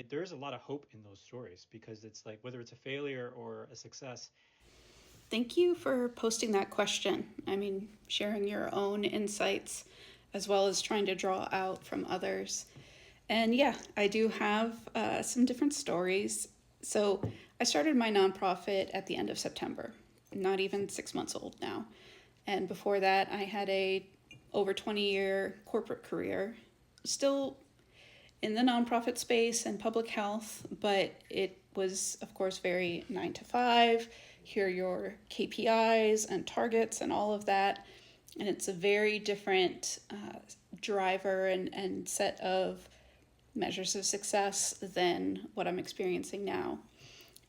there's a lot of hope in those stories because it's like whether it's a failure or a success. Thank you for posting that question. I mean, sharing your own insights as well as trying to draw out from others. And yeah, I do have some different stories. So I started my nonprofit at the end of September, not even 6 months old now. And before that, I had a over 20-year corporate career, still in the nonprofit space and public health, but it was, of course, very 9 to 5. Here are your KPIs and targets and all of that. And it's a very different driver and set of measures of success than what I'm experiencing now.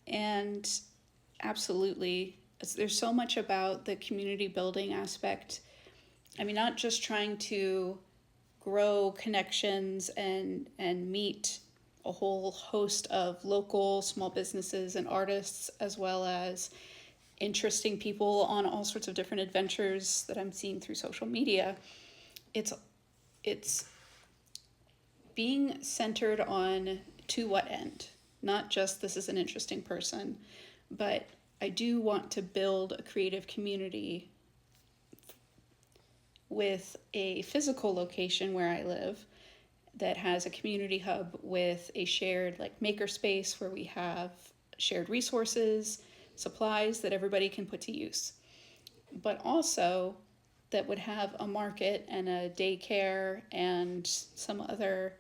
And absolutely, there's so much about the community building aspect. I mean, not just trying to grow connections and meet a whole host of local small businesses and artists, as well as interesting people on all sorts of different adventures that I'm seeing through social media. It's being centered on to what end, not just this is an interesting person, but I do want to build a creative community with a physical location where I live that has a community hub with a shared like maker space where we have shared resources, supplies that everybody can put to use. But also that would have a market and a daycare and some other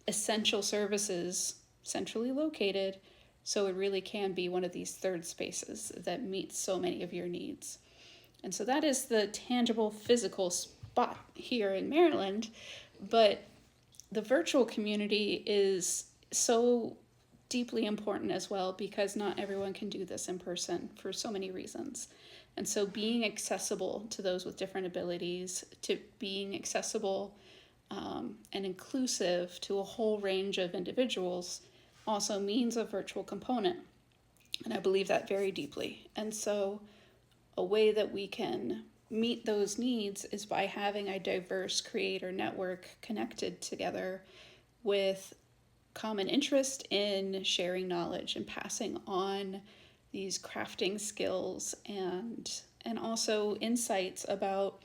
essential services centrally located, so it really can be one of these third spaces that meets so many of your needs. And so that is the tangible physical spot here in Maryland. But the virtual community is so deeply important as well because not everyone can do this in person for so many reasons. And so being accessible to those with different abilities, to being accessible and inclusive to a whole range of individuals also means a virtual component. And I believe that very deeply. And so a way that we can meet those needs is by having a diverse creator network connected together with common interest in sharing knowledge and passing on these crafting skills and also insights about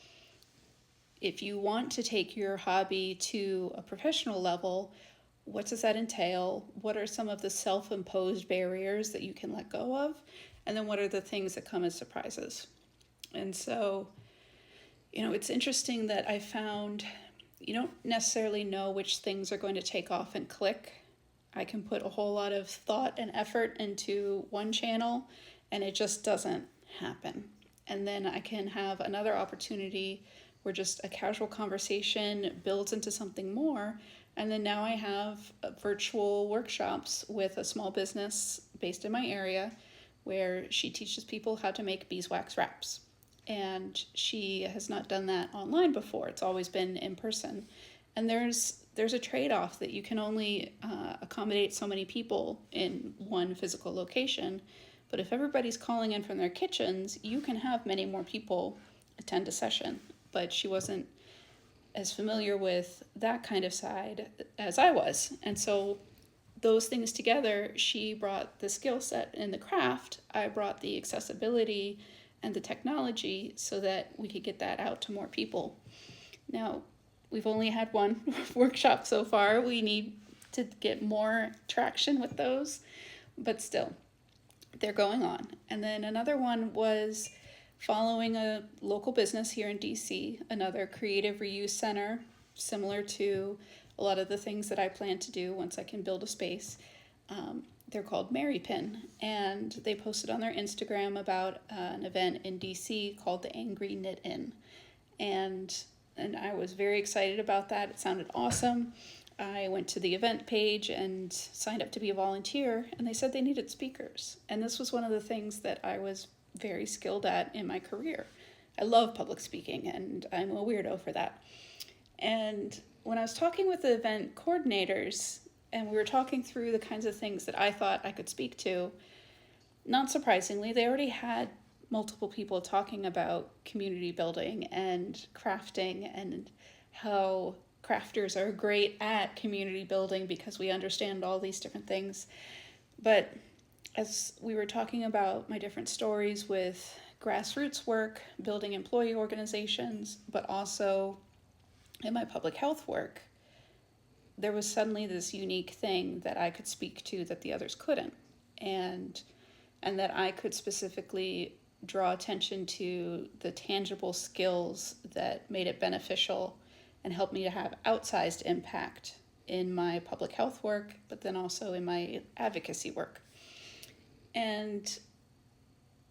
if you want to take your hobby to a professional level, what does that entail? What are some of the self-imposed barriers that you can let go of? And then what are the things that come as surprises? And so, it's interesting that I found you don't necessarily know which things are going to take off and click. I can put a whole lot of thought and effort into one channel and it just doesn't happen. And then I can have another opportunity where just a casual conversation builds into something more. And then now I have virtual workshops with a small business based in my area where she teaches people how to make beeswax wraps. And she has not done that online before. It's always been in person. And there's a trade-off that you can only accommodate so many people in one physical location. But if everybody's calling in from their kitchens, you can have many more people attend a session. But she wasn't as familiar with that kind of side as I was. And so those things together, she brought the skill set and the craft. I brought the accessibility and the technology so that we could get that out to more people. Now, we've only had one workshop so far. We need to get more traction with those, but still, they're going on. And then another one was following a local business here in DC, another creative reuse center, similar to a lot of the things that I plan to do once I can build a space. They're called Mary Pin, and they posted on their Instagram about an event in DC called the Angry Knit In. And I was very excited about that. It sounded awesome. I went to the event page and signed up to be a volunteer, and they said they needed speakers. And this was one of the things that I was very skilled at in my career. I love public speaking, and I'm a weirdo for that. And when I was talking with the event coordinators, and we were talking through the kinds of things that I thought I could speak to, not surprisingly, they already had multiple people talking about community building and crafting and how crafters are great at community building because we understand all these different things. But as we were talking about my different stories with grassroots work, building employee organizations, but also in my public health work, there was suddenly this unique thing that I could speak to that the others couldn't. And that I could specifically draw attention to the tangible skills that made it beneficial and helped me to have outsized impact in my public health work, but then also in my advocacy work. And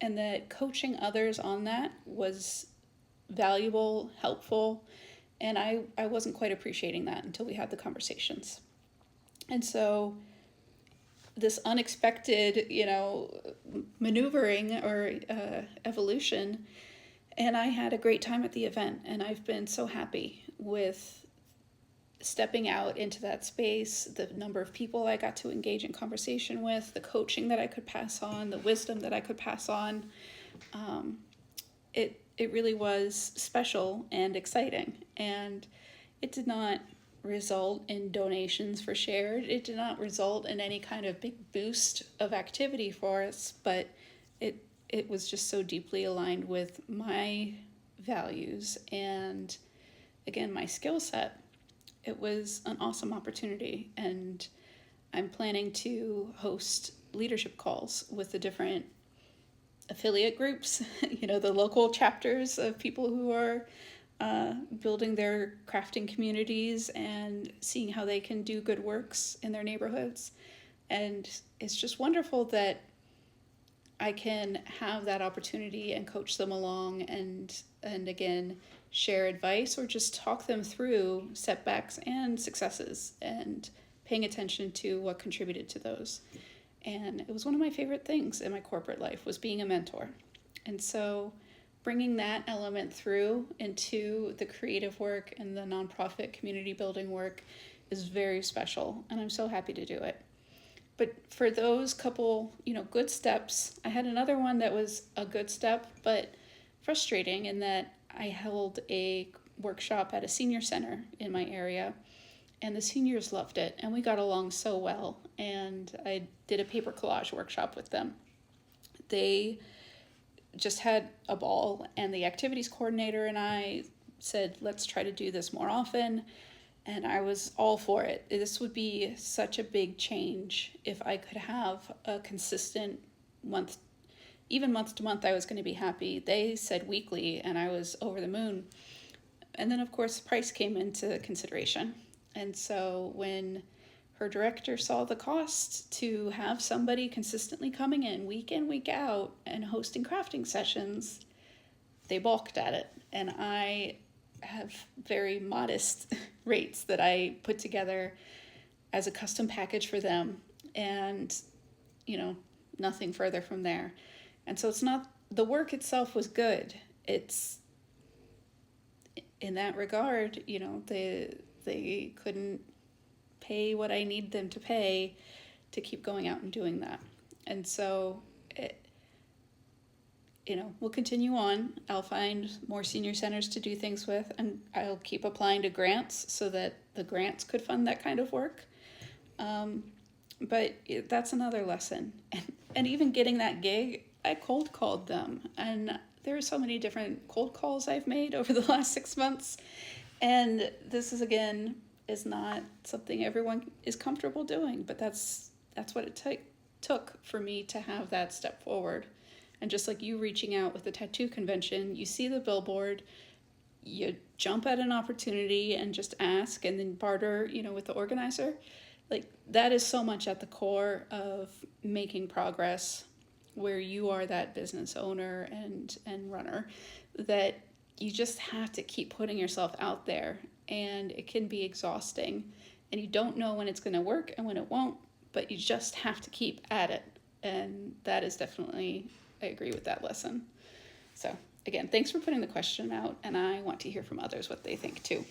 that coaching others on that was valuable, helpful, and I wasn't quite appreciating that until we had the conversations. And so this unexpected, maneuvering or evolution, and I had a great time at the event, and I've been so happy with stepping out into that space, the number of people I got to engage in conversation with, the coaching that I could pass on, the wisdom that I could pass on. It really was special and exciting, and it did not result in donations for Shared. It did not result in any kind of big boost of activity for us, but it was just so deeply aligned with my values and, again, my skill set. It was an awesome opportunity, and I'm planning to host leadership calls with the different affiliate groups, the local chapters of people who are building their crafting communities and seeing how they can do good works in their neighborhoods. And it's just wonderful that I can have that opportunity and coach them along and again, share advice or just talk them through setbacks and successes and paying attention to what contributed to those. And it was one of my favorite things in my corporate life was being a mentor. And so bringing that element through into the creative work and the nonprofit community building work is very special, and I'm so happy to do it. But for those couple, good steps, I had another one that was a good step, but frustrating in that I held a workshop at a senior center in my area, and the seniors loved it, and we got along so well, and I did a paper collage workshop with them. They just had a ball, and the activities coordinator and I said, let's try to do this more often, and I was all for it. This would be such a big change if I could have a consistent month, even month to month. I was going to be happy. They said weekly, and I was over the moon. And then, of course, price came into consideration. And so when her director saw the cost to have somebody consistently coming in, week out, and hosting crafting sessions, they balked at it. And I have very modest rates that I put together as a custom package for them, and, nothing further from there. And so it's not, the work itself was good. It's, in that regard, they couldn't pay what I need them to pay to keep going out and doing that. And so, we'll continue on. I'll find more senior centers to do things with, and I'll keep applying to grants so that the grants could fund that kind of work. But that's another lesson. And even getting that gig, I cold called them, and there are so many different cold calls I've made over the last 6 months. And this is not something everyone is comfortable doing, but that's what it took for me to have that step forward. And just like you reaching out with the tattoo convention, you see the billboard, you jump at an opportunity and just ask and then barter, with the organizer. Like, that is so much at the core of making progress, where you are that business owner and runner, that you just have to keep putting yourself out there, and it can be exhausting, and you don't know when it's going to work and when it won't, but you just have to keep at it. And that is definitely, I agree with that lesson. So again, thanks for putting the question out, and I want to hear from others what they think too.